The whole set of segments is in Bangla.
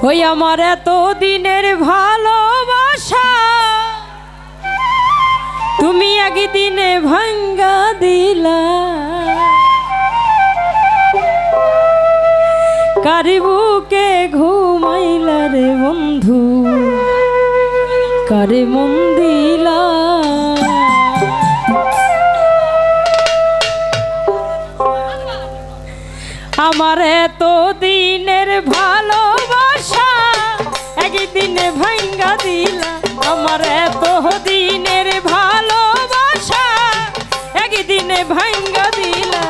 ওই আমার এত দিনের ভালোবাসা তুমি একদিনে ভাঙ্গা দিলা। কারি বুকে ঘুমাইলা রে বন্ধু, কারে মন দিলা। আমার এত দিনের ভালোবাসা একদিনে ভাঙ্গা দিলা। আমার এত দিনের ভালোবাসা একদিনে ভাঙ্গা দিলা।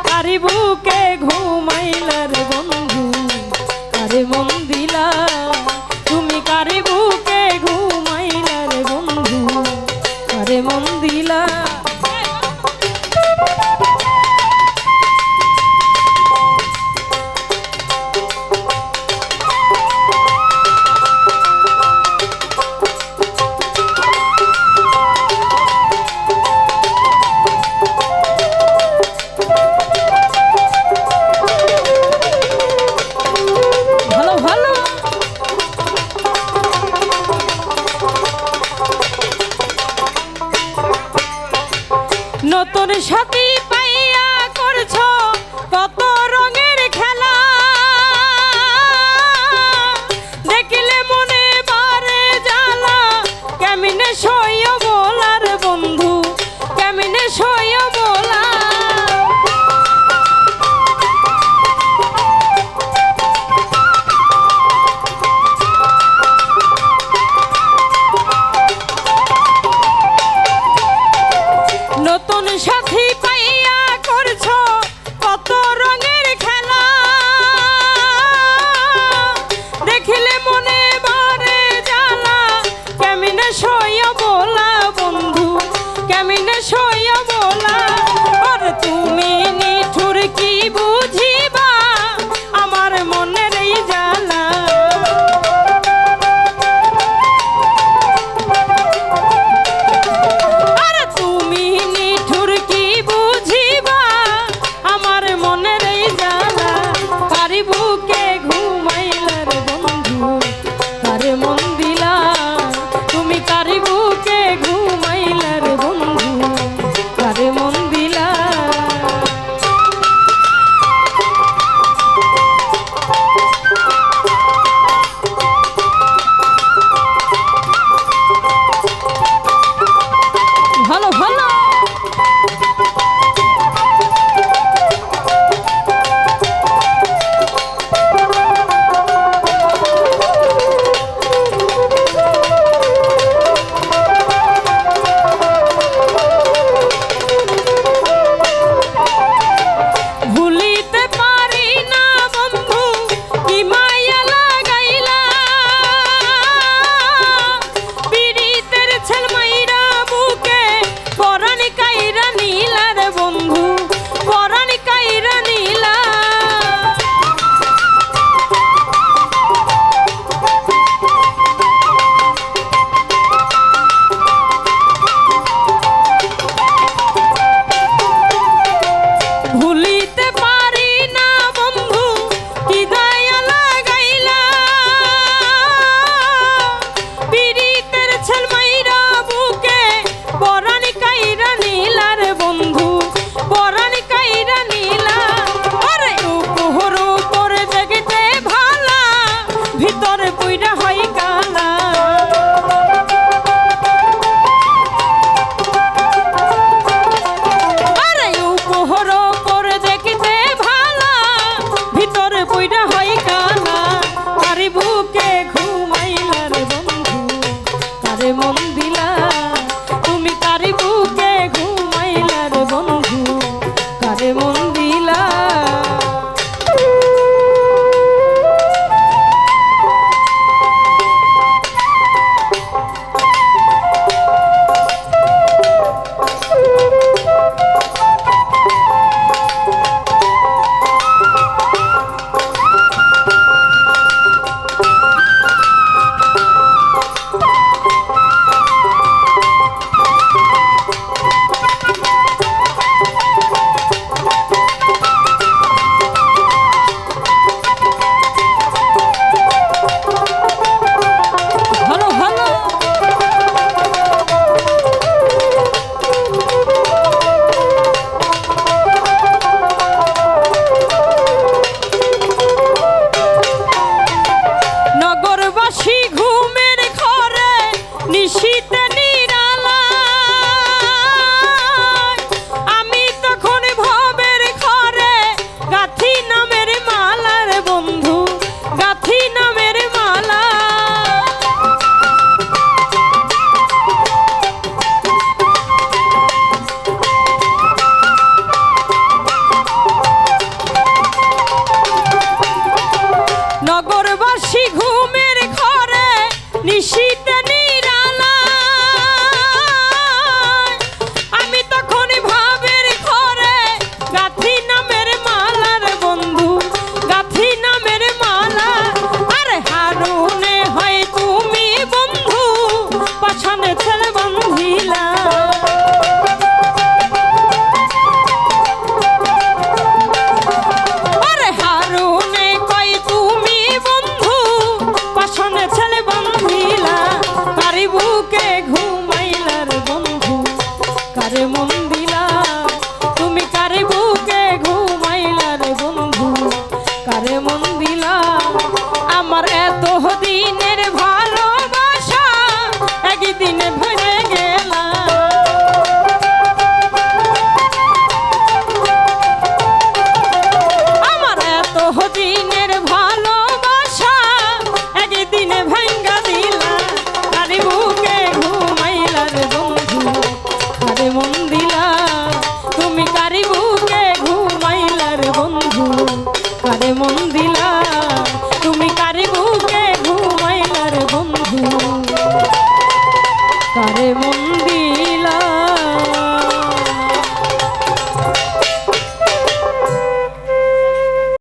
কারি বুকে ঘুমাইলা রে বন্ধু, কারে মন দিলা। তুমি কারি বুকে ঘুমাইলা রে বন্ধু, কারে মন দিলা। নতুন সাথী পাইয়া করছো কত রঙের খেলা, দেখলে মনে বারে জ্বালা। কেমনে সইও বলার বন্ধু, কেমনে সইও বলা। নতুন সাথী পাইয়া করছো কত রঙের খেলা, দেখিলে মনে বারে জ্বালা। কেমনে সইয়া বলা বন্ধু, কেমনে সইয়া বলা। আর তুমি নিঠুর কি বুঝিবা আমার মনের এই জ্বালা। আসি ঘুমের ঘরে নিশিতে নিরালা আমি তখন ভাবের ঘরে গাথি নামের মালার বন্ধু গাথি নামের মালা আরে হারুনে হয় তুমি বন্ধু পাছানে ছেলে বন্ধিলা আরে হারুনে কই তুমি বন্ধু পাছানে ছেলে বন্ধিলা কারি বুকে ঘুমাইলার বন্ধু কারে মন দিলা তুমি কারে বুকে ঘুমাইলার বন্ধু কারে মন দিলা আমার এত দিনের ভালোবাসা একদিনে ভরে গেলা আমার এত দিনের ভালোবাসা একদিনে ভাঙ্গা দিলা কারে বুকে ঘুমাইলার বন্ধু কারে মন দিলা তুমি কারে বুকে ঘুমাইলার বন্ধু কারে মন দিলা তুমি কারে বুকে ঘুমাইলার বন্ধু কারে মন